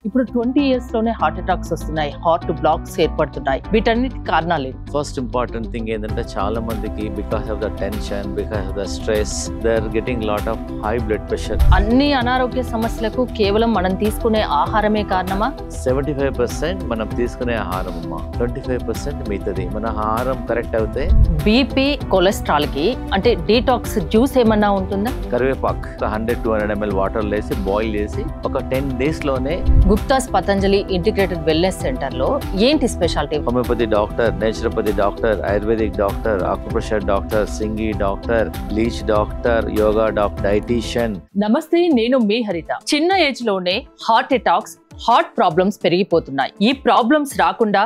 ఇప్పుడు 20 years లోనే heart attacks వస్తున్నాయి, హార్ట్ బ్లాక్స్ ఏర్పడుతున్నాయి. వీటన్నిటి కారణాలు ఏంటి? ఫస్ట్ ఇంపార్టెంట్ థింగ్ ఏంటంటే చాలా మందికి because of the tension, because of the stress, they are getting lot of high blood pressure. అన్ని అనారోగ్య సమస్యలకు కేవలం మనం తీసుకునే ఆహారమే కారణమా? 75% మనం తీసుకునే ఆహారం అమ్మా, 25% మిగతాది. మన ఆహారం కరెక్ట్ అవుతే బీపీ, కొలెస్ట్రాల్ కి అంటే డీటాక్స్ జ్యూస్ ఏమన్నా ఉంటుందా? కరివేపాకు 100-200 ml వాటర్ వేసి బాయిల్ చేసి ఒక 10 days లోనే. Gupta's Patanjali integrated wellness centre లో ఏంటి speciality? Homeopathy doctor, naturopathy doctor, ayurvedic doctor, acupressure doctor, సింగి doctor, leech doctor, yoga doctor, dietitian. నమస్తే, నేను మీ హరిత. చిన్న ఏజ్ లోనే హార్ట్ అటాక్స్, హార్ట్ ప్రాబ్లమ్స్ పెరిగిపోతున్నాయి. ఈ ప్రాబ్లమ్స్ రాకుండా,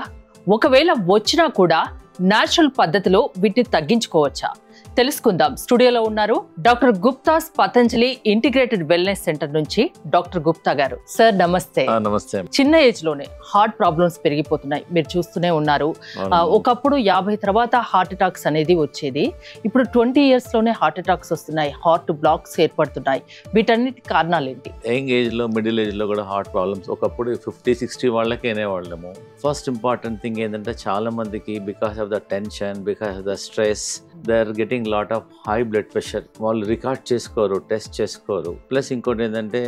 ఒకవేళ వచ్చినా కూడా నేచురల్ పద్ధతిలో వీటిని తగ్గించుకోవచ్చా? తెలుసుకుందాం. స్టూడియోలో ఉన్నారు doctor Gupta's Patanjali integrated wellness centre నుంచి డాక్టర్ గుప్తా గారు. సార్ నమస్తే. నమస్తే. చిన్న ఏజ్ లోనే హార్ట్ ప్రాబ్లమ్స్ పెరిగిపోతున్నాయి, మీరు చూస్తూనే ఉన్నారు. ఒకప్పుడు 50 తర్వాత హార్ట్ అటాక్స్ అనేది వచ్చేది. ఇప్పుడు 20 years లోనే హార్ట్ అటాక్స్ వస్తున్నాయి, హార్ట్ బ్లాక్స్ ఏర్పడుతున్నాయి. వీటన్నిటి కారణాలు ఏంటి? యంగ్ ఏజ్ లో, మిడిల్ ఏజ్ లో కూడా హార్ట్ ప్రాబ్లమ్స్. ఒకప్పుడు 50-60 వాళ్ళకి అనేవాళ్ళము. ఫస్ట్ ఇంపార్టెంట్ థింగ్ ఏంటంటే చాలా మందికి because of the tension, because of the stress, they are getting lot of high blood pressure. వాళ్ళు రికార్డ్ చేసుకోరు, టెస్ట్ చేసుకోరు. ప్లస్ ఇంకోటి ఏంటంటే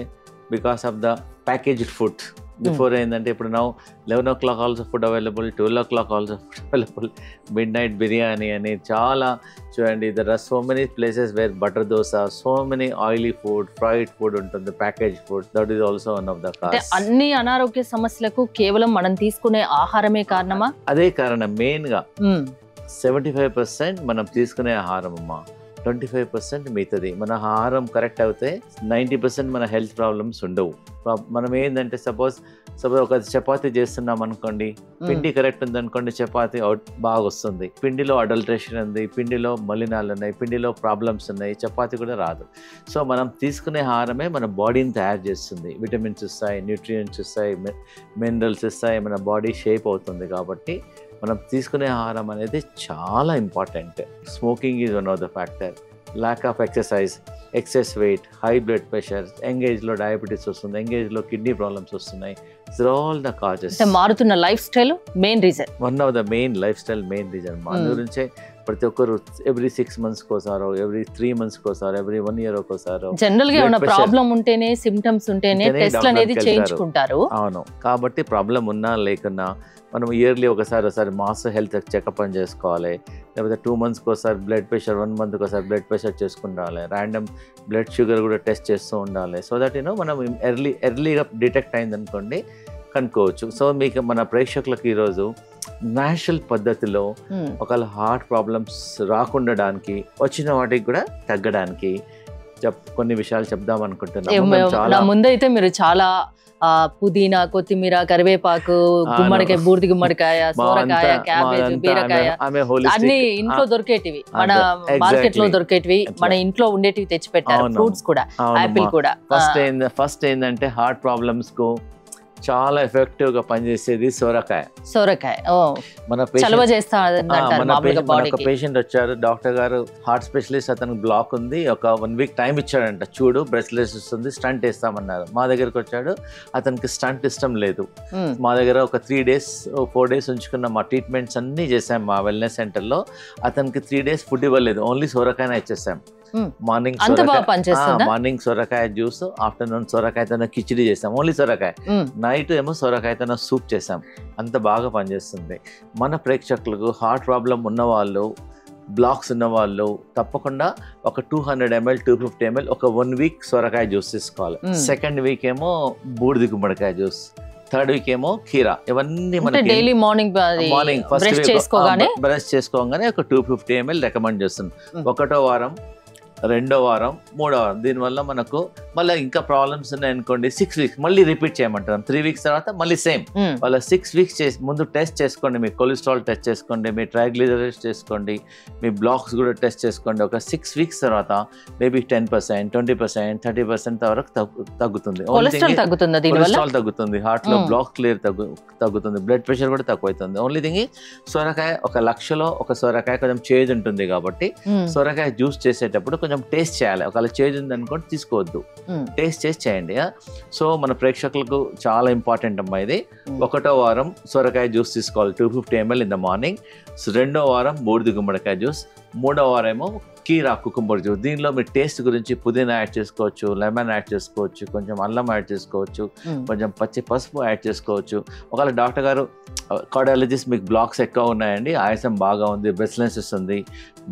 because of the packaged food. Before ఏంటంటే ఇప్పుడు నా 11 o'clock also food available, 12 o'clock also food available, midnight biryani అని చాలా చూడండి. There are so many places where butter dosa, so many oily food, fried food ఉంటుంది, package food. That is also one of the cause. అన్ని అనారోగ్య సమస్యలకు కేవలం మనం తీసుకునే ఆహారమే కారణమా? అదే కారణం. మెయిన్ గా 75% మనం తీసుకునే ఆహారం అమ్మా, 25% మిగతాది. మన ఆహారం కరెక్ట్ అవుతే 90% మన హెల్త్ ప్రాబ్లమ్స్ ఉండవు. మనం ఏంటంటే సపోజ్ ఒక చపాతీ చేస్తున్నాం అనుకోండి, పిండి కరెక్ట్ ఉంది అనుకోండి, చపాతీ బాగా వస్తుంది. పిండిలో అడల్ట్రేషన్ ఉంది, పిండిలో మలినాలు ఉన్నాయి, పిండిలో ప్రాబ్లమ్స్ ఉన్నాయి, చపాతీ కూడా రాదు. సో మనం తీసుకునే ఆహారమే మన బాడీని తయారు చేస్తుంది. విటమిన్స్ ఇస్తాయి, న్యూట్రియంట్స్ ఇస్తాయి, మినరల్స్ ఇస్తాయి, మన బాడీ షేప్ అవుతుంది. కాబట్టి మనం తీసుకునే ఆహారం అనేది చాలా important. Smoking is one of the factor, lack of exercise, excess weight, high blood pressure, యంగేజ్లో డయాబెటీస్ వస్తుంది, యంగేజ్లో కిడ్నీ ప్రాబ్లమ్స్ వస్తున్నాయి. It's all the causes. మారుతున్న lifestyle main reason, one of the main lifestyle main reason. అందు గురించే ప్రతి ఒక్కరు every 6 months కోసారో, ఎవ్రీ 3 months కోసారో, ఎవ్రీ 1 year ఒకసారో జనరల్ గా ఏమైనా ప్రాబ్లం ఉంటేనే, సిమ్టమ్స్ ఉంటేనే టెస్ట్ అనేది చేయించుకుంటారు. అవును. కాబట్టి ప్రాబ్లం ఉన్నా లేకున్నా మనం ఇయర్లీ ఒకసారి మాస్ హెల్త్ చెకప్ అని చేసుకోవాలి. లేకపోతే 2 months ఒకసారి బ్లడ్ ప్రెషర్, 1 month ఒకసారి బ్లడ్ ప్రెషర్ చేసుకుంటాలి. ర్యాండమ్ బ్లడ్ షుగర్ కూడా టెస్ట్ చేస్తూ ఉండాలి. సో దట్ మనం ఎర్లీగా డిటెక్ట్ అయింది అనుకోండి, కనుక్కోవచ్చు. సో మీకు మన ప్రేక్షకులకు ఈరోజు నేచురల్ పద్ధతిలో ఒకవేళ హార్ట్ ప్రాబ్లమ్స్ రాకుండడానికి, వచ్చిన వాటికి కూడా తగ్గడానికి కొన్ని విషయాలు చెప్దాం అనుకుంటున్నాను. ముందైతే మీరు చాలా పుదీనా, కొత్తిమీర, కరివేపాకు, గుమ్మడికాయ, బూడిది గుమ్మడికాయ, సోరకాయ, క్యాబేజ్, బీరకాయ అన్ని ఇంట్లో దొరికేటివి, మన మార్కెట్ లో దొరికేటివి, మన ఇంట్లో ఉండేటివి తెచ్చి పెట్టారు. ఫ్రూట్స్ కూడా, యాపిల్ కూడా. ఫస్ట్ ఏంటంటే హార్ట్ ప్రాబ్లమ్స్ కు చాలా ఎఫెక్టివ్ గా పనిచేసేది సోరకాయ. మన పేషెంట్ వచ్చారు, డాక్టర్ గారు హార్ట్ స్పెషలిస్ట్, అతనికి బ్లాక్ ఉంది, ఒక 1 week టైం ఇచ్చాడంట, చూడు బ్రెస్ట్లెస్ వస్తుంది, స్టంట్ వేస్తామన్నారు. మా దగ్గరకు వచ్చాడు, అతనికి స్టంట్ ఇష్టం లేదు. మా దగ్గర ఒక 3 days 4 days ఉంచుకున్న మా ట్రీట్మెంట్స్ అన్ని చేసాం మా వెల్నెస్ సెంటర్ లో. అతనికి 3 days ఫుడ్ ఇవ్వలేదు, ఓన్లీ సోరకాయనే ఇచ్చేసాం. మార్నింగ్ సొరకాయ జ్యూస్, ఆఫ్టర్నూన్ సొరకాయతో కిచిడి చేసాం, ఓన్లీ సొరకాయ. నైట్ ఏమో సొరకాయతో సూప్ చేసాం. అంత బాగా పనిచేస్తుంది. మన ప్రేక్షకులకు హార్ట్ ప్రాబ్లం ఉన్నవాళ్ళు, బ్లాక్స్ ఉన్నవాళ్ళు తప్పకుండా ఒక 200 ml 250 ml ఒక 1 week సొరకాయ జ్యూస్ తీసుకోవాలి. సెకండ్ వీక్ ఏమో బూడిది గుమ్మడికాయ జ్యూస్, థర్డ్ వీక్ ఏమో కీరా. ఇవన్నీ మనకి డైలీ మార్నింగ్ బ్రష్ చేసుకోగానే ఒక 250 ml రికమెండ్ చేస్తుంది. 1వ వారం, 2వ వారం, 3వ వారం. దీనివల్ల మనకు మళ్ళీ ఇంకా ప్రాబ్లమ్స్ ఉన్నాయి అనుకోండి, 6 weeks మళ్ళీ రిపీట్ చేయమంటాం. 3 weeks తర్వాత మళ్ళీ సేమ్. వాళ్ళ 6 weeks ముందు టెస్ట్ చేసుకోండి, మీ కొలెస్ట్రాల్ టెస్ట్ చేసుకోండి, మీ ట్రైగ్లిజరైడ్స్ చేసుకోండి, మీ బ్లాక్స్ కూడా టెస్ట్ చేసుకోండి. ఒక 6 weeks తర్వాత మేబీ 10%, 20%, 30% వరకు తగ్గుతుంది. కొలెస్ట్రాల్ తగ్గుతుంది, హార్ట్ లో బ్లాక్ క్లియర్ తగ్గుతుంది, బ్లడ్ ప్రెషర్ కూడా తక్కువైతుంది. ఓన్లీ థింగ్ సొరకాయ, ఒక 1,00,000లో ఒక సొరకాయ కొంచెం చేదు ఉంటుంది కాబట్టి సొరకాయ జ్యూస్ చేసేటప్పుడు కొంచెం టేస్ట్ చేయాలి. ఒకవేళ చేదు ఉంది అనుకోండి తీసుకోవద్దు. టేస్ట్ చేసి చేయండి. సో మన ప్రేక్షకులకు చాలా ఇంపార్టెంట్ అమ్మా ఇది. 1వ వారం సొరకాయ జ్యూస్ తీసుకోవాలి 250 ml ఇన్ ద మార్నింగ్. 2వ వారం బూడిద గుమ్మడికాయ జ్యూస్. 3వ వారం ఏమో కీరా కుకుంబర్ జ్యూస్. దీనిలో మీరు టేస్ట్ గురించి పుదీనా యాడ్ చేసుకోవచ్చు, లెమన్ యాడ్ చేసుకోవచ్చు, కొంచెం అల్లం యాడ్ చేసుకోవచ్చు, కొంచెం పసుపు యాడ్ చేసుకోవచ్చు. ఒకవేళ డాక్టర్ గారు కార్డియాలజిస్ట్ మీకు బ్లాక్స్ ఎక్కువ ఉన్నాయండి, ఆయాసం బాగా ఉంది, బ్రెస్ట్లెస్నెస్ ఉంది,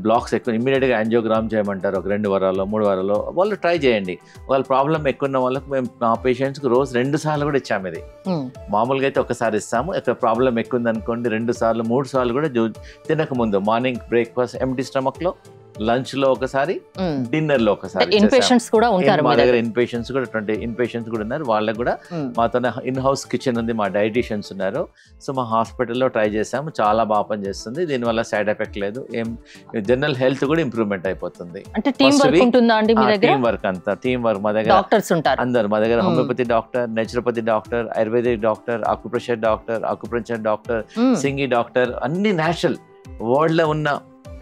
బ్లాక్స్ ఎక్కువ, ఇమీడియట్గా యాంజియోగ్రామ్ చేయమంటారు ఒక 2 వారాల్లో 3 వారాల్లో, వాళ్ళు ట్రై చేయండి. వాళ్ళ ప్రాబ్లం ఎక్కువ ఉన్న వాళ్ళకి మేము మా పేషెంట్స్కి రోజు 2 సార్లు కూడా ఇచ్చాము. ఇది మామూలుగా అయితే ఒకసారి ఇస్తాము. ఇక్కడ ప్రాబ్లం ఎక్కువ ఉంది అనుకోండి 2 సార్లు 3 సార్లు కూడా తినక ముందు మార్నింగ్ బ్రేక్ఫాస్ట్ ఎంటీ స్టమక్లో, లంచ్ లో ఒకసారి, డిన్నర్ లో ఒకసారి. ఇన్పేషెంట్స్ కూడా ఉంటారు మా దగ్గర. ఇన్పేషెంట్స్ కూడా 20 ఇన్పేషెంట్స్ కూడా ఉన్నారు. వాళ్ళకి కూడా మాతోనే ఇన్ హౌస్ కిచెన్ ఉంది, మా డైటీషియన్స్ ఉన్నారు. సో మా హాస్పిటల్లో ట్రై చేసాము, చాలా బాగా పనిచేస్తుంది. దీనివల్ల సైడ్ ఎఫెక్ట్ లేదు, ఏం జనరల్ హెల్త్ కూడా ఇంప్రూవ్మెంట్ అయిపోతుంది. అంటే టీమ్ వర్క్ ఉంటుందా అండి మీ దగ్గర? టీమ్ వర్క్ అంతా టీమ్ వర్క్. మా దగ్గర డాక్టర్స్ ఉంటారు అందరు. మా దగ్గర homeopathy doctor, naturopathy doctor, ayurvedic doctor, acupressure doctor, acupressure doctor, సింగి డాక్టర్, అన్ని నేచురల్ వరల్డ్ లో ఉన్న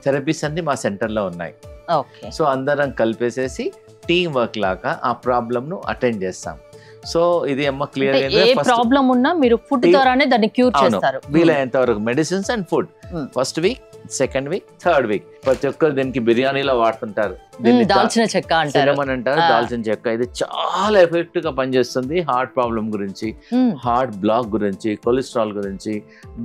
థెరపీస్ అన్ని మా సెంటర్లో ఉన్నాయి. సో అందరం కలిపేసేసి టీమ్ వర్క్ లాగా ఆ ప్రాబ్లమ్ ను అటెండ్ చేస్తాం. సో ఇది అమ్మ క్లియర్. ఏ ప్రాబ్లం ఉన్నా మీరు ఫుడ్ ద్వారానే దాన్ని క్యూర్ చేస్తారు. వీలైనంత వరకు medicines and food. First week, second week, third week ప్రతి ఒక్కరు దీనికి బిర్యానీలో వాడుతుంటారు. దాల్చిన చెక్క అంటారు. దాల్చిన చెక్క ఇది చాలా ఎఫెక్టివ్ గా పనిచేస్తుంది హార్ట్ ప్రాబ్లం గురించి, హార్ట్ బ్లాక్ గురించి, కొలెస్ట్రాల్ గురించి.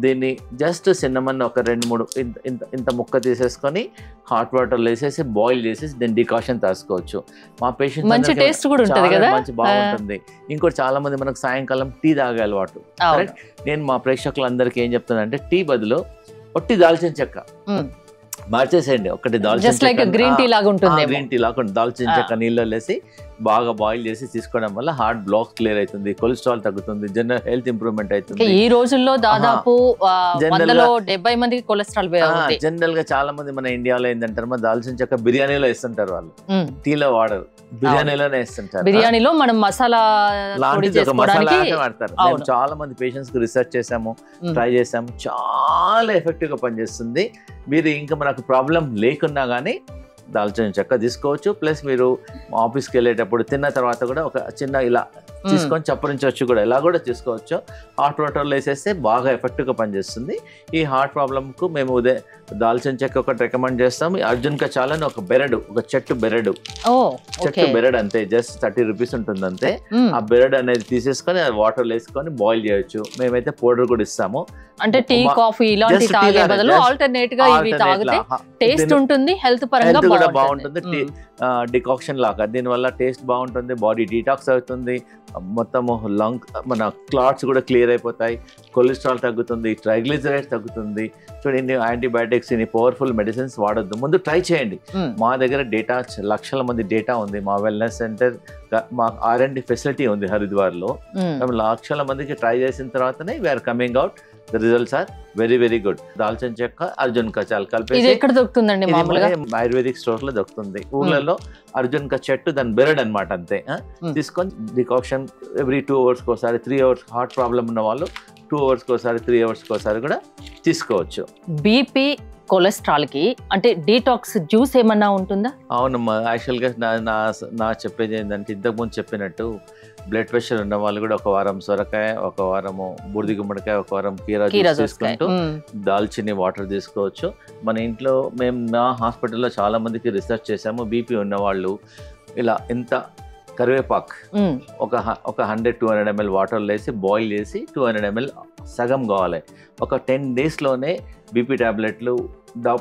దీన్ని జస్ట్ సిన్నమన్ ఒక 2-3 ఇంత ముక్క తీసేసుకొని హాట్ వాటర్ వేసేసి బాయిల్ చేసేసి దీన్ని డికాషన్ తీసుకోవచ్చు. మా పేషెంట్ మంచి టేస్ట్ కూడా ఉంటుంది కదా, మంచి బాగుంటుంది. ఇంకోటి చాలా మంది మనకు సాయంకాలం టీ తాగే అలవాటు. నేను మా ప్రేక్షకులందరికీ ఏం చెప్తానంటే టీ బదులు ఒట్టి దాల్చిన చెక్క మార్చేసేయండి. ఒకటి దాల్చిన చెక్క గ్రీన్ టీ లాగా దాల్చిన చెక్క నీళ్ళలో వేసి బాగా బాయిల్ చేసి తీసుకోవడం వల్ల హార్ట్ బ్లాక్ క్లియర్ అవుతుంది, కొలెస్ట్రాల్ తగ్గుతుంది, జనరల్ హెల్త్ ఇంప్రూవ్మెంట్ అవుతుంది. ఈ రోజుల్లో దాదాపు 170 మందికి కొలెస్ట్రాల్. జనరల్ గా చాలా మంది మన ఇండియాలో ఏంటంటారు, దాల్చిన చెక్క బిర్యానీలో వేస్తుంటారు, వాళ్ళు టీలో వాడరు, బిర్యానీలోనే వేస్తుంటారు. బిర్యానీలో మనం మసాలా వాడతారు. చాలా మంది పేషెంట్స్ కి రీసెర్చ్ చేసాము, ట్రై చేసాము, చాలా ఎఫెక్టివ్ గా పనిచేస్తుంది. మీరు ఇంకా మనకు ప్రాబ్లం లేకున్నా కానీ దాల్చిన చెక్క తీసుకోవచ్చు. ప్లస్ మీరు ఆఫీస్కి వెళ్ళేటప్పుడు తిన్న తర్వాత కూడా ఒక చిన్న ఇలా తీసుకొని చప్పరించవచ్చు కూడా, ఇలా కూడా తీసుకోవచ్చు. హాట్ వాటర్లో వేసేస్తే బాగా ఎఫెక్టివ్గా పనిచేస్తుంది. ఈ హార్ట్ ప్రాబ్లంకు మేము దాల్చిన చెక్క ఒకటి రికమెండ్ చేస్తాం. అర్జున్ కచాలని ఒక బెరడు, ఒక చెట్టు బెరడు, చెట్టు బెరడు అంతే, జస్ట్ 30 రూపీస్ ఉంటుంది అంతే. ఆ బెరడు అనేది తీసేసుకొని వాటర్లో వేసుకొని బాయిల్ చేయొచ్చు. మేమైతే పౌడర్ కూడా ఇస్తాము. అంటే టీ కాఫీ ఇలాంటి తాగే బదులు ఆల్టర్నేట్ గా ఇవి తాగితే టేస్ట్ ఉంటుంది, హెల్త్ పరంగా కూడా బాగుంటుంది. డికాక్షన్ లాగా దీనివల్ల టేస్ట్ బాగుంటుంది, బాడీ డీటాక్స్ అవుతుంది, మొత్తము లంగ్ మన క్లాట్స్ కూడా క్లియర్ అయిపోతాయి, కొలెస్ట్రాల్ తగ్గుతుంది, ట్రైగ్లిజరైడ్స్ తగ్గుతుంది. చూడండి, యాంటీబయాటిక్స్ ఇన్ని పవర్ఫుల్ మెడిసిన్స్ వాడొద్దు, ముందు ట్రై చేయండి. మా దగ్గర డేటా లక్షల మంది డేటా ఉంది. మా వెల్నెస్ సెంటర్, మా R&D ఫెసిలిటీ ఉంది హరిద్వార్లో. మేము లక్షల మందికి ట్రై చేసిన తర్వాతనే we are coming out. The results are very very good. దాల్చిన చెక్క, అర్జున్ కచాల్ కలిపి ఎక్కడ దొరుకుతుందండి? ఆయుర్వేదిక్ స్టోర్ లో దొరుకుతుంది. ఊర్లలో అర్జున్ క చెట్టు దాని బెరడ్ అనమాట అంతే. తీసుకొని డికాక్షన్ ఎవ్రీ 2 hours ఒకసారి, 3 hours హార్ట్ ప్రాబ్లం ఉన్న వాళ్ళు 2 hours ఒకసారి, 3 hours ఒకసారి కూడా తీసుకోవచ్చు. బీపీ, కొలెస్ట్రాల్ కి అంటే డీటాక్స్ జ్యూస్ ఏమన్నా ఉంటుందా? అవునమ్మా, యాక్చువల్గా నా చెప్పేది ఏంటంటే ఇంతకుముందు చెప్పినట్టు బ్లడ్ ప్రెషర్ ఉన్న వాళ్ళు కూడా 1 వారం సొరకాయ, 1 వారము బూడిద గుమ్మడికాయ, 1 వారం కీరా జ్యూస్ తీసుకుంటూ దాల్చిని వాటర్ తీసుకోవచ్చు. మన ఇంట్లో మేము మా హాస్పిటల్లో చాలా మందికి రీసెర్చ్ చేసాము. బీపీ ఉన్న వాళ్ళు ఇలా ఎంత కరివేపాకు ఒక 100-200 ml వాటర్లో వేసి బాయిల్ చేసి 200 ml సగం కావాలి. ఒక 10 daysలోనే బీపీ టాబ్లెట్లు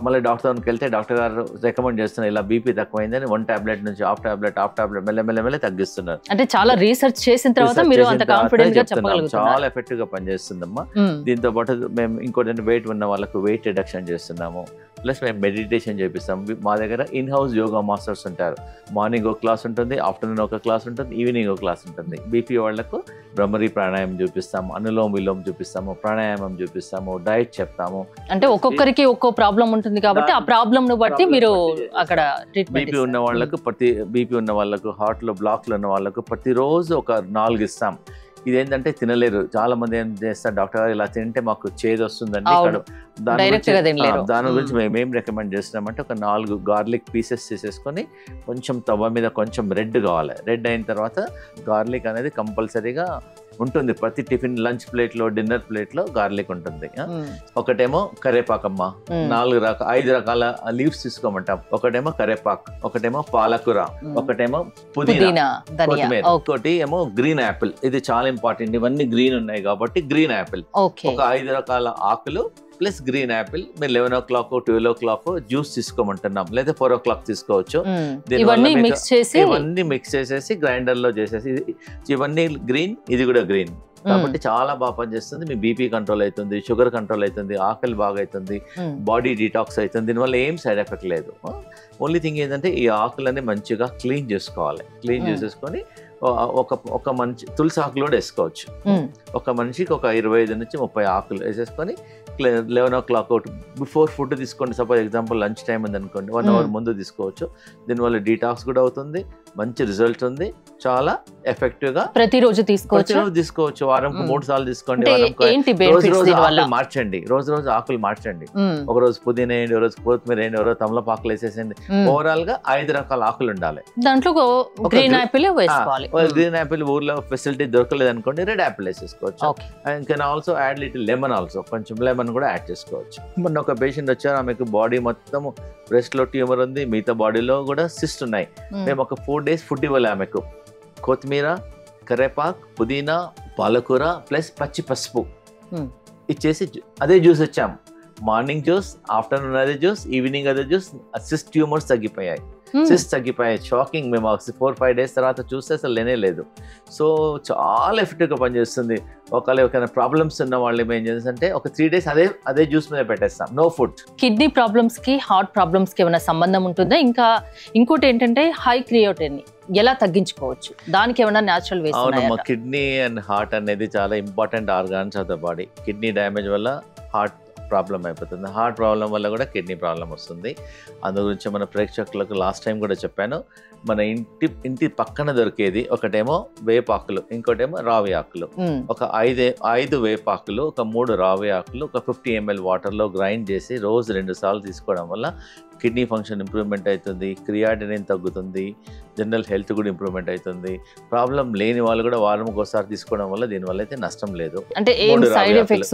మళ్ళీ డాక్టర్ దగ్గరికి వెళ్తే డాక్టర్ గారు రికమెండ్ చేస్తున్నారు, ఇలా బీపీ తక్కువైందని 1 టాబ్లెట్ నుంచి హాఫ్ టాబ్లెట్ మెల్లమెల్ల తగ్గిస్తున్నారు. అంటే చాలా రీసెర్చ్ చేసిన తర్వాత మీరు అంత కాన్ఫిడెంట్ గా చెప్పగలుగుతారు. చాలా ఎఫెక్టివ్ గా పనిచేస్తుందమ్మా. దీంతో పాటు మేము ఇంకోటి వెయిట్ ఉన్న వాళ్ళకు వెయిట్ రిడక్షన్ చేస్తున్నాము. ప్లస్ మేము మెడిటేషన్ చేపిస్తాం. మా దగ్గర ఇన్ హౌస్ యోగా మాస్టర్స్ ఉంటారు. మార్నింగ్ ఒక క్లాస్ ఉంటుంది, ఆఫ్టర్నూన్ ఒక క్లాస్ ఉంటుంది, ఈవినింగ్ ఒక క్లాస్ ఉంటుంది. బీపీ వాళ్లకు భ్రమరీ ప్రాణాయామం చూపిస్తాము, అనులోమ విలోమ చూపిస్తాము, ప్రాణాయామం చూపిస్తాము, డైట్ చెప్తాము. అంటే ఒక్కొక్కరికి ఒక్కో ప్రాబ్లం ఉంటుంది కాబట్టి ఆ ప్రాబ్లం ను బట్టి మీరు అక్కడ ట్రీట్మెంట్. బీపీ ఉన్న వాళ్ళకు హార్ట్ లో బ్లాక్లు ఉన్న వాళ్ళకు ప్రతిరోజు ఒక 4 ఇస్తాం. ఇదేంటంటే తినలేరు. చాలా మంది ఏం చేస్తారు, డాక్టర్ గారు ఇలా తింటే మాకు చేదు వస్తుందండి. దాని గురించి మేమేం రికమెండ్ చేస్తున్నామంటే ఒక 4 గార్లిక్ పీసెస్ చేసేసుకొని కొంచెం తవ్వ మీద కొంచెం రెడ్ కావాలి. రెడ్ అయిన తర్వాత గార్లిక్ అనేది కంపల్సరీగా ఉంటుంది. ప్రతి టిఫిన్, లంచ్ ప్లేట్లో, డిన్నర్ ప్లేట్లో గార్లిక్ ఉంటుంది. ఒకటేమో కరేపాకమ్మ, 5 రకాల లీవ్స్ తీసుకోమంటాం. ఒకటేమో కరేపాక్, ఒకటేమో పాలకూర, ఒకటేమో పుదీనా, కొత్తిమీర, ఒకటి ఏమో గ్రీన్ యాపిల్. ఇది చాలా ఇంపార్టెంట్. ఇవన్నీ గ్రీన్ ఉన్నాయి కాబట్టి గ్రీన్ యాపిల్. ఒక 5 రకాల ఆకులు ప్లస్ గ్రీన్ యాపిల్. మీరు 11 o'clock 12 o'clock జ్యూస్ తీసుకోమంటున్నాం, లేదా 4 o'clock తీసుకోవచ్చు. ఇవన్నీ మిక్స్ చేసేసి గ్రైండర్ లో చేసేసి, ఇవన్నీ గ్రీన్, ఇది కూడా గ్రీన్ కాబట్టి చాలా బాగా పనిచేస్తుంది. మీ బీపీ కంట్రోల్ అవుతుంది, షుగర్ కంట్రోల్ అవుతుంది, ఆకలి బాగా అవుతుంది, బాడీ డీటాక్స్ అవుతుంది. దీనివల్ల ఏం సైడ్ ఎఫెక్ట్ లేదు. ఓన్లీ థింగ్ ఏంటంటే ఈ ఆకులని మంచిగా క్లీన్ చేసుకోవాలి. క్లీన్ చేసేసుకొని ఒక మంచి తులసి ఆకులు కూడా వేసుకోవచ్చు. ఒక మనిషికి ఒక 25 నుంచి 30 ఆకులు వేసేసుకొని 11 o'clock బిఫోర్ ఫుడ్ తీసుకోండి. సపోజ్ ఎగ్జాంపుల్ లంచ్ టైం ఉంది అనుకోండి, 1 hour ముందు తీసుకోవచ్చు. దీనివల్ల డీటాక్స్ కూడా అవుతుంది, మంచి రిజల్ట్ ఉంది, చాలా ఎఫెక్టివ్ గా ప్రతిరోజు తీసుకోవచ్చు. వారంకు 3 సార్లు తీసుకోండి. రోజు మార్చండి, రోజు ఆకులు మార్చండి. ఒక రోజు పుదీనా వేయండి, ఒక రోజు కొత్తిమీర వేయండి, ఒక రోజు తమలపాకులు వేసేసింది. ఓవరాల్ గా 5 రకాల ఆకులు ఉండాలి. దాంట్లో గ్రీన్ యాపిల్ వేసుకోవాలి. గ్రీన్ యాపిల్ ఊర్లో ఫెసిలిటీ దొరకలేదు అనుకోండి, రెడ్ యాపిల్ వేసేసుకోవచ్చు. And can also add little lemon also, కొంచెం లెమన్ కూడా యాడ్ చేసుకోవచ్చు. మొన్న ఒక పేషెంట్ వచ్చారు, ఆమెకు బాడీ మొత్తం బ్రెస్ట్ లో ట్యూమర్ ఉంది, మిగతా బాడీలో కూడా సిస్ట్ ఉన్నాయి. మేము ఒక 4 days ఫుడ్ ఇవ్వాలి ఆమెకు. కొత్తిమీర, కరేపాక్, పుదీనా, పాలకూర ప్లస్ పచ్చి పసుపు ఇచ్చేసి అదే జ్యూస్ ఇచ్చాం. మార్నింగ్ జ్యూస్, ఆఫ్టర్నూన్ అదే జ్యూస్, ఈవినింగ్ అదే జ్యూస్. సిస్ట్ ట్యూమర్స్ తగ్గిపోయాయి. షాకింగ్. మేము 4-5 days తర్వాత చూస్తే అసలు లేనే లేదు. సో చాలా ఎఫెక్టివ్గా పనిచేస్తుంది. ఒకవేళ ప్రాబ్లమ్స్ ఉన్న వాళ్ళు ఏం చేస్తుంటే ఒక 3 days అదే జ్యూస్ మీద పెట్టేస్తాం, నో ఫుడ్. కిడ్నీ ప్రాబ్లమ్స్ కి, హార్ట్ ప్రాబ్లమ్స్ కి ఏమైనా సంబంధం ఉంటుందా? ఇంకోటి ఏంటంటే హై క్రియేటినిన్ ఎలా తగ్గించుకోవచ్చు? దానికి ఏమైనా న్యాచురల్ వేస్? అవునమ్మా, కిడ్నీ అండ్ హార్ట్ అనేది చాలా important organs of the body. Kidney damage వల్ల హార్ట్ ప్రాబ్లం అయిపోతుంది, హార్ట్ ప్రాబ్లం వల్ల కూడా కిడ్నీ ప్రాబ్లం వస్తుంది. అందు గురించి మన ప్రేక్షకులకు లాస్ట్ టైం కూడా చెప్పాను, మన ఇంటి పక్కన దొరికేది ఒకటేమో వేపాకులు, ఇంకోటేమో రావి ఆకులు. ఒక 5 వేపాకులు, ఒక 3 రావి ఆకులు, ఒక 50 ml వాటర్లో గ్రైండ్ చేసి రోజు 2 సార్లు తీసుకోవడం వల్ల కిడ్నీ ఫంక్షన్ ఇంప్రూవ్మెంట్ అవుతుంది, క్రియాటినిన్ తగ్గుతుంది, జనరల్ హెల్త్ కూడా ఇంప్రూవ్మెంట్ అవుతుంది. ప్రాబ్లం లేని వాళ్ళు కూడా వారంకి ఒకసారి తీసుకోవడం వల్ల దీనివల్ల అయితే నష్టం లేదు. అంటే ఏం సైడ్ ఎఫెక్ట్స్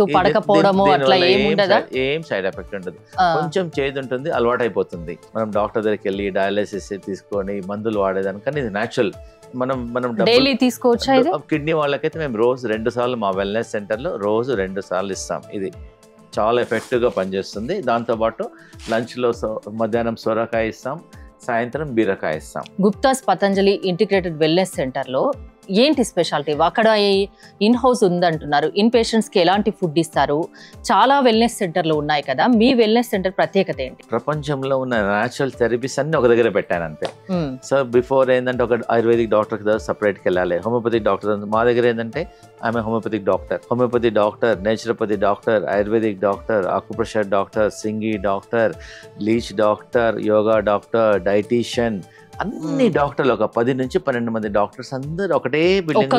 ఉండదు. కొంచెం చేదు ఉంటుంది, అలవాటు అయిపోతుంది. మనం డాక్టర్ దగ్గరికి వెళ్ళి డయాలసిస్ తీసుకొని మందులు వాడేదానికన్నా ఇది న్యాచురల్. మనం డైలీ తీసుకోవచ్చు. కిడ్నీ వాళ్ళకైతే మేము రోజు 2 సార్లు మా వెల్నెస్ సెంటర్లో రోజు 2 సార్లు ఇస్తాం. ఇది చాలా ఎఫెక్టివ్గా పనిచేస్తుంది. దాంతోపాటు లంచ్లో మధ్యాహ్నం సొరకాయ ఇస్తాం, సాయంత్రం బీరకాయ ఇస్తాం. గుప్తాస్ పతంజలి ఇంటిగ్రేటెడ్ వెల్నెస్ సెంటర్లో ఏంటి స్పెషాలిటీ? అక్కడ ఇన్ హౌస్ ఉందంటున్నారు, ఇన్ పేషెంట్స్ కి ఎలాంటి ఫుడ్ ఇస్తారు? చాలా వెల్నెస్ సెంటర్లు ఉన్నాయి కదా, మీ వెల్నెస్ సెంటర్ ప్రత్యేకత ఏంటి? ప్రపంచంలో ఉన్న న్యాచురల్ థెరపీస్ అన్ని ఒక దగ్గర పెట్టాను అంతే. సో బిఫోర్ ఏంటంటే ఒక ఆయుర్వేదిక్ డాక్టర్ దగ్గర సపరేట్కి వెళ్ళాలి, హోమియోపతిక్ డాక్టర్. మా దగ్గర ఏంటంటే ఆమె homeopathic doctor, naturopathy doctor, ayurvedic doctor, acupressure doctor, సింగి doctor, leech doctor, yoga doctor, dietitian, అన్ని డాక్టర్లు ఒక 10 నుంచి 12 మంది డాక్టర్స్ అందరూ ఒకటే బిల్డింగ్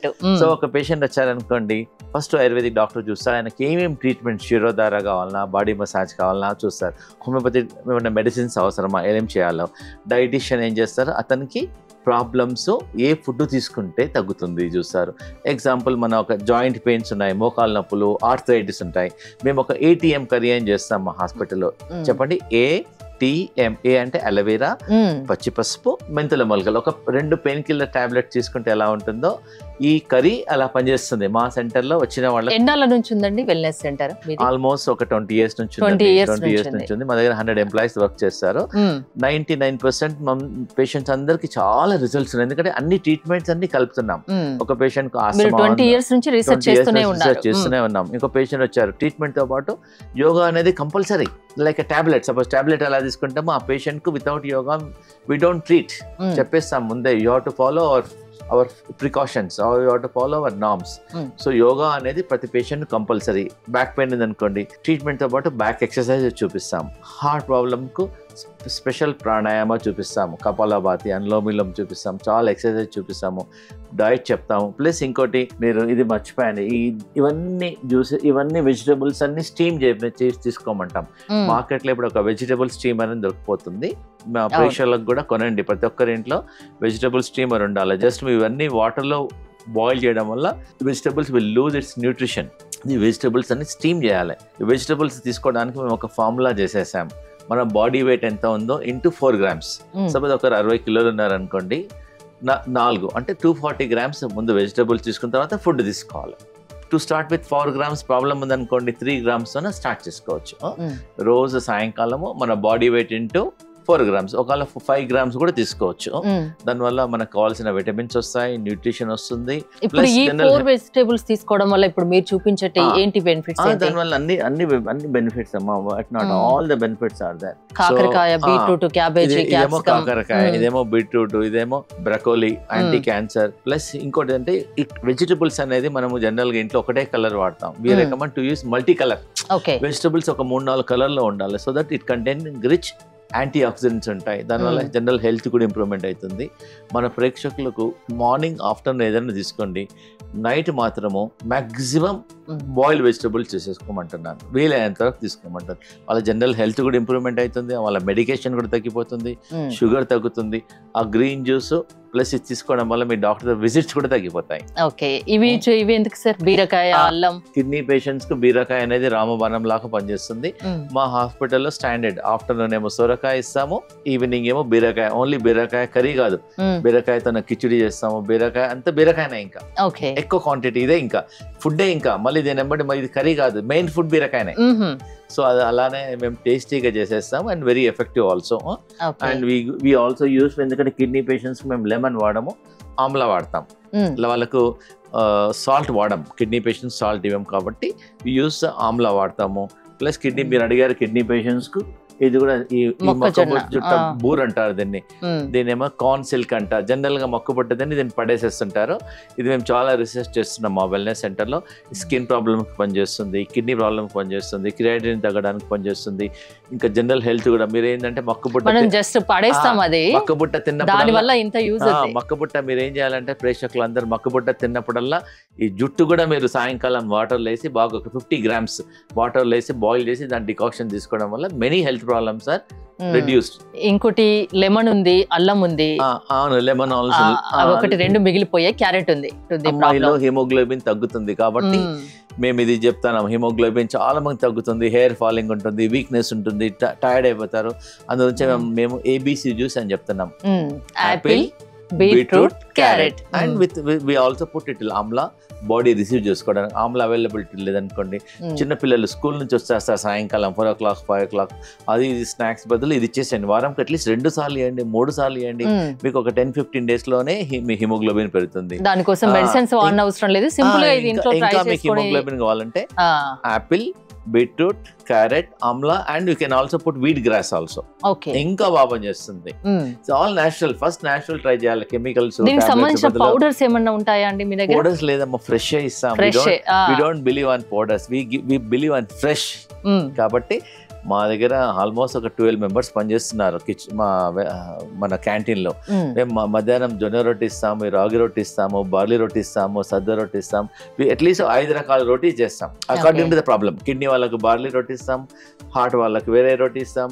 లో. సో ఒక పేషెంట్ వచ్చారనుకోండి, ఫస్ట్ ఆయుర్వేదిక్ డాక్టర్ చూస్తారు, ఆయనకి ఏమేమి ట్రీట్మెంట్, శిరోధార కావాలన్నా, బాడీ మసాజ్ కావాలన్నా చూస్తారు. హోమియోపతి ఏమైనా మెడిసిన్స్ అవసరమా, ఏం చేయాలో. డైటీషియన్ ఏం చేస్తారు, అతనికి ప్రాబ్లమ్స్ ఏ ఫుడ్ తీసుకుంటే తగ్గుతుంది చూస్తారు. ఎగ్జాంపుల్, మన ఒక జాయింట్ పెయిన్స్ ఉన్నాయి, మోకాలు నొప్పులు, ఆర్థరైటిస్ ఉంటాయి. మేము ఒక ATM కర్రీ ఏం చేస్తాం మా హాస్పిటల్లో, చెప్పండి. ATMA అంటే అలోవెరా, పచ్చి పసుపు, మెంతుల మొలకలు. ఒక 2 పెయిన్ కిల్లర్ టాబ్లెట్ తీసుకుంటే ఎలా ఉంటుందో ఈ కర్రీ అలా పనిచేస్తుంది. మా సెంటర్ లో వచ్చిన వాళ్ళ ఎన్నాళ్ళ నుంచి ఉందండి వెల్నెస్ సెంటర్? ఆల్మోస్ట్ ఒక 20 years నుంచి ఉంది. మా దగ్గర 100 ఎంప్లాయీస్ వర్క్ చేస్తారు. 99% పేషెంట్స్ అందరికి చాలా రిజల్ట్స్ ఉన్నాయి, ఎందుకంటే అన్ని ట్రీట్మెంట్స్ అన్ని కలుపుతున్నాం. ఒక పేషెంట్ కు 20 years నుంచి రీసెర్చ్ చేస్తూనే ఉన్నాం. ఇంకో పేషెంట్ వచ్చారు, ట్రీట్మెంట్ తో పాటు యోగా అనేది compulsory, like tablet. Suppose tablet ఎలా తీసుకుంటామో ఆ పేషెంట్ కు without yoga we don't treat, చెప్పేస్తాం ముందే. You have to follow our precautions, you have to follow our norms. So yoga అనేది ప్రతి పేషెంట్ కంపల్సరీ. బ్యాక్ పెయిన్ ఉంది అనుకోండి, ట్రీట్మెంట్ తో పాటు బ్యాక్ ఎక్సర్సైజ్ చూపిస్తాం. హార్ట్ ప్రాబ్లమ్ కు స్పెషల్ ప్రాణాయామ చూపిస్తాము, కపాలభాతి, అనులోమిలం చూపిస్తాము, చాలా ఎక్సర్సైజ్ చూపిస్తాము, డైట్ చెప్తాము. ప్లస్ ఇంకోటి మీరు ఇది మర్చిపోయాను, ఇవన్నీ ఇవన్నీ వెజిటబుల్స్ అన్ని స్టీమ్ చేసి తీసుకోమంటాం. మార్కెట్లో ఇప్పుడు ఒక వెజిటబుల్ స్టీమర్ అని దొరికిపోతుంది, మా ప్రేక్షకులకు కూడా కొనండి. ప్రతి ఒక్కరి ఇంట్లో వెజిటబుల్ స్టీమర్ ఉండాలి. జస్ట్ ఇవన్నీ వాటర్లో బాయిల్ చేయడం వల్ల vegetables will lose it's nutrition. ఈ వెజిటబుల్స్ అన్ని స్టీమ్ చేయాలి. ఈ వెజిటబుల్స్ తీసుకోవడానికి మేము ఒక ఫార్ములా చేసేసాం. మన బాడీ వెయిట్ ఎంత ఉందో ఇంటూ 4 grams. సపోజ్ ఒకరు 60 కిలోలు ఉన్నారనుకోండి, 4 అంటే 240 grams ముందు వెజిటబుల్స్ తీసుకున్న తర్వాత ఫుడ్ తీసుకోవాలి. To start with 4 grams problem ఉందనుకోండి, 3 grams స్టార్ట్ చేసుకోవచ్చు. రోజు సాయంకాలము మన బాడీ వెయిట్ ఇంటూ 4 grams, ఒకవేళ 5 grams కూడా తీసుకోవచ్చు. దానివల్ల మనకు కావాల్సిన విటమిన్స్ వస్తాయి, న్యూట్రిషన్ వస్తుంది. ఇప్పుడు ఈ 4 వెజిటబుల్స్ తీసుకోవడం వల్ల ఇప్పుడు మీరు చూపించే ఏంటి బెనిఫిట్స్? దానివల్ల అన్ని బెనిఫిట్స్ అమ్మా, not all the benefits are there. కాకరకాయ, బీట్రూట్, క్యాబేజీ, ఇదేమో కాకరకాయ, ఇదేమో బీట్రూట్, ఇదేమో బ్రకోలీ, యాంటీ క్యాన్సర్. ప్లస్ ఇంకోటి అంటే వెజిటబుల్స్ అనేది మనము జనరల్ గా ఇంట్లో ఒకటే కలర్ వాడతాం. We recommend to use multi colour vegetables. ఒక 3-4 కలర్ లో ఉండాలి, so that it contain rich antioxidants ఉంటాయి. దానివల్ల జనరల్ హెల్త్ కూడా ఇంప్రూవ్మెంట్ అవుతుంది. మన ప్రేక్షకులకు మార్నింగ్, ఆఫ్టర్నూన్ ఏదైనా తీసుకోండి, నైట్ మాత్రము మ్యాక్సిమం బాయిల్డ్ వెజిటబుల్స్ చేసేసుకోమంటున్నాను, వీలైనంత వరకు తీసుకోమంటారు. వాళ్ళ జనరల్ హెల్త్ కూడా ఇంప్రూవ్మెంట్ అవుతుంది, వాళ్ళ మెడికేషన్ కూడా తగ్గిపోతుంది, షుగర్ తగ్గుతుంది. ఆ గ్రీన్ జ్యూస్ ప్లస్ ఇది తీసుకోవడం వల్ల మీ డాక్టర్ విజిట్స్ కూడా తగ్గిపోతాయి. ఓకే, ఇవి ఎందుకు సార్? బీరకాయ, అల్లం. కిడ్నీ పేషెంట్స్ కు బీరకాయ అనేది రామబాణం లాగా పనిచేస్తుంది. మా హాస్పిటల్లో స్టాండర్డ్ ఆఫ్టర్నూన్ ఏమో సొరకాయ ఇస్తాము, ఈవినింగ్ ఏమో బీరకాయ. ఓన్లీ బీరకాయ కర్రీ కాదు, బీరకాయతో కిచిడి చేస్తాము. బీరకాయ అంతా బీరకాయనే, ఇంకా ఎక్కువ క్వాంటిటీ ఇదే, ఇంకా ఫుడ్డే. ఇంకా మళ్ళీ దీని వెంబడి ఇది కర్రీ కాదు, మెయిన్ ఫుడ్ బీరకాయనే. సో అది అలానే మేము టేస్టీగా చేసేస్తాం and very effective also. And we also use, ఎందుకంటే కిడ్నీ పేషెంట్స్ మేము లెమన్ వాడము, ఆమ్లా వాడతాం. వాళ్ళకు సాల్ట్ వాడము, కిడ్నీ పేషెంట్స్ సాల్ట్ ఇవ్వం కాబట్టి యూస్ ఆమ్లా వాడతాము. ప్లస్ కిడ్నీ, మీరు అడిగారు కిడ్నీ పేషెంట్స్ కు, ఇది కూడా ఈ మొక్కబుట్ట బూర్ అంటారు దీన్ని, దీనేమో కార్న్ సిల్క్ అంటారు. జనరల్ గా మొక్కబుట్టదని దీన్ని పడేసేస్తుంటారు. ఇది మేము చాలా రీసెర్చ్ చేస్తున్నాం మా వెల్నెస్ సెంటర్ లో. స్కిన్ ప్రాబ్లమ్ కి పనిచేస్తుంది, కిడ్నీ ప్రాబ్లమ్ కి పనిచేస్తుంది, క్రియాటిన్ తగ్గడానికి పనిచేస్తుంది. ఇంకా జనరల్ హెల్త్ కూడా. మీరు ఏంటంటే మొక్కబుట్ట తిన్నప్పుడు, మొక్కబుట్ట మీరు ఏం చేయాలంటే ప్రేక్షకులు అందరూ మొక్కబుట్ట తిన్నప్పుడల్లా ఈ జుట్టు కూడా మీరు సాయంకాలం వాటర్లో వేసి బాగా ఒక 50 grams వాటర్లో వేసి బాయిల్ చేసి దాని డికాక్షన్ తీసుకోవడం వల్ల many health problems are reduced. ఇంకోటి లెమన్ ఉంది, అల్లం ఉంది. అవును, లెమన్ ఆల్సో. ఒకటి 2 మిగిలిపోయాయి. క్యారెట్ ఉంది. హిమోగ్లోబిన్ తగ్గుతుంది కాబట్టి మేము ఇది చెప్తాం. హిమోగ్లోబిన్ చాలా మంది తగ్గుతుంది, హెయిర్ ఫాలింగ్ ఉంటుంది, వీక్నెస్ ఉంటుంది, టైర్డ్ అయిపోతారు. అందుగురించి మేము ABC జ్యూస్ అని చెప్తున్నాం. Apple, beetroot, carrot. And we also put it amla, body receive చేసుకోవడానికి. ఆమ్లా అవైలబిలిటీ లేదనుకోండి, చిన్నపిల్లలు స్కూల్ నుంచి వచ్చేస్తారు సాయంకాలం 4 o'clock 5 o'clock, అది ఇది స్నాక్స్ బదులు ఇది ఇచ్చేసేయండి. వారంకి అట్లీస్ట్ 2 సార్లు ఇవ్వండి, 3 సార్లు ఇవ్వండి. మీకు ఒక 10-15 days లోనే మీ హిమోగ్లోబిన్ పెరుగుతుంది. దానికోసం మెడిసిన్స్ వాడన అవసరం లేదు, సింపుల్ గా ఇది ఇంట్లో ట్రై చేసుకోండి. మీకు హిమోగ్లోబిన్ కావాలంటే apple, beetroot, carrot, amla, and you can also put wheat grass also. ఇంకా బాగా చేస్తుంది. All natural. First natural try చేయాలి. కెమికల్స్ పౌడర్స్ ఏమన్నా ఉంటాయా అండి మీ దగ్గర? పౌడర్స్ లేదమ్మా, ఫ్రెష్ ఇస్తాం. We don't believe on powders, we believe on fresh. కాబట్టి మా దగ్గర ఆల్మోస్ట్ ఒక 12 members పనిచేస్తున్నారు మన క్యాంటీన్ లో. మేము మధ్యాహ్నం జొన్న రొట్టి ఇస్తాము, రాగి రొట్టి ఇస్తాము, బార్లీ రొట్టి ఇస్తాము, సద్ద రొట్టి ఇస్తాం. అట్లీస్ట్ 5 రకాల రొట్టి చేస్తాం according to the problem. Kidney వాళ్ళకు బార్లీ రొట్టి ఇస్తాం, హార్ట్ వాళ్ళకు వేరే రొట్టి ఇస్తాం,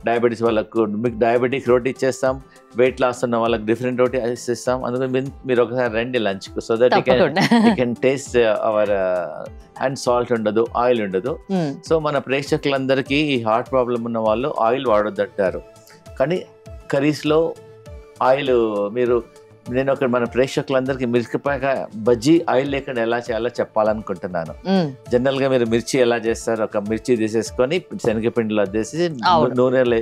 డయాబెటీస్ వాళ్ళకు డయాబెటిక్ రోటీ ఇచ్చేస్తాం, వెయిట్ లాస్ ఉన్న వాళ్ళకి డిఫరెంట్ రోటీ ఇస్తాం. అందుకని మీరు ఒకసారి రండి లంచ్ కు, so that you can taste our. And salt ఉండదు, ఆయిల్ ఉండదు. సో మన ప్రేక్షకులందరికీ ఈ హార్ట్ ప్రాబ్లం ఉన్న వాళ్ళు ఆయిల్ వాడొద్దంటారు, కానీ కర్రీస్ లో ఆయిల్ నేను మన ప్రేక్షకులందరికీ మిరపకాయ బజ్జీ ఆయిల్ లేకుండా ఎలా చేయాలో చెప్పాలనుకుంటున్నాను. జనరల్ గా మీరు మిర్చి ఎలా చేస్తారు? ఒక మిర్చి తీసేసుకొని శనగపిండిలో అద్దేసి నూనెలో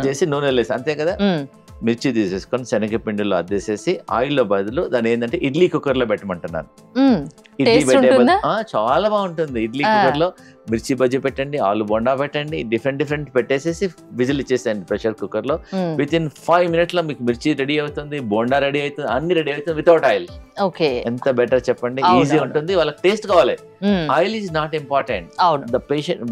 చేసి నూనెలో వేసి, అంతే కదా. మిర్చి తీసేసుకొని శనగపిండిలో అద్దేసేసి ఆయిల్లో బదులు దాని ఏంటంటే ఇడ్లీ కుక్కర్ లో పెట్టమంటున్నాను. ఇడ్లీ పెట్టే చాలా బాగుంటుంది. ఇడ్లీ కుక్కర్ లో మిర్చి బజ్జీ పెట్టండి, ఆలు బొండా పెట్టండి, డిఫరెంట్ పెట్టేసేసి విజిల్ ఇచ్చేసేయండి ప్రెషర్ కుక్కర్ లో. విత్ ఇన్ 5 minutes లో మీకు మిర్చి రెడీ అవుతుంది, బోండా రెడీ అవుతుంది, అన్ని రెడీ అవుతుంది వితౌట్ ఆయిల్. ఓకే, ఎంత బెటర్ చెప్పండి. ఈజీ ఉంటుంది, వాళ్ళకి టేస్ట్ కావాలి. Oil is not important,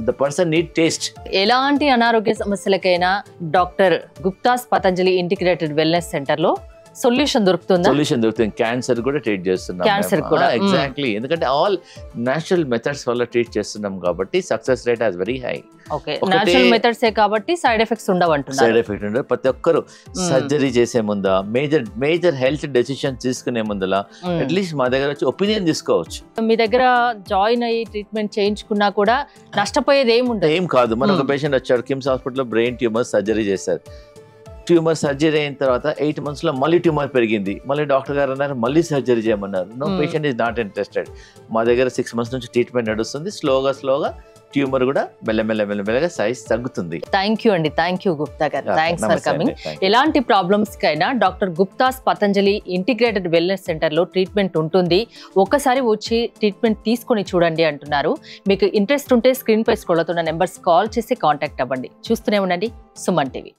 the person need taste. ఎలాంటి అనారోగ్య సమస్యలకైనా doctor Gupta's Patanjali integrated wellness centre లో సొల్యూషన్ దొరుకుతుంది. క్యాన్సర్ కూడా ట్రీట్ చేస్తున్నాం. క్యాన్సర్ కూడా ఎగ్జాక్ట్లీ, ఎందుకంటే ఆల్ నేచురల్ మెథడ్స్ వల్ల ట్రీట్ చేస్తున్నాం కాబట్టి success rate has very high. Okay, natural methods కాబట్టి సైడ్ ఎఫెక్ట్స్ ఉండవంటున్నారు. సైడ్ ఎఫెక్ట్ ఉండదు. ప్రతి ఒక్కరు సర్జరీ చేసే ముందా, మేజర్ హెల్త్ డెసిషన్ తీసుకునే ముందల అట్లీస్ట్ మా దగ్గర వచ్చి ఒపీనియన్ తీసుకోవచ్చు. మీ దగ్గర జాయిన్ అయ్యి ట్రీట్మెంట్ చేయించుకున్నా కూడా నష్టపోయేది ఏం కాదు. మన ఒక పేషెంట్ వచ్చాడు కిమ్స్ హాస్పిటల్లో, బ్రెయిన్ ట్యూమర్ సర్జరీ చేశారు. ట్యూమర్ సర్జరీ అయిన తర్వాత 8 months లో మళ్ళీ ట్యూమర్ పెరిగింది. మళ్ళీ డాక్టర్ గారు అన్నారు మళ్ళీ సర్జరీ చేయమన్నారు. No, patient is not interested. మా దగ్గర 6 months నుంచి ట్రీట్మెంట్ నడుస్తుంది. స్లోగా ట్యూమర్ కూడా మెల్లమెల్లగా సైజ్ తగ్గుతుంది. థ్యాంక్ యూ అండి, థ్యాంక్ యూ గుప్తా గారు, థ్యాంక్స్ ఫర్ కమింగ్. ఎలాంటి ప్రాబ్లమ్స్ కైనా doctor Gupta's Patanjali integrated wellness centre లో ట్రీట్మెంట్ ఉంటుంది. ఒక్కసారి వచ్చి ట్రీట్మెంట్ తీసుకొని చూడండి అంటున్నారు. మీకు ఇంట్రెస్ట్ ఉంటే స్క్రీన్ పై స్క్రోల్ అవుతున్న నెంబర్స్ కాల్ చేసి కాంటాక్ట్ అవ్వండి. చూస్తూనే ఉండండి సుమన్ టీవీ.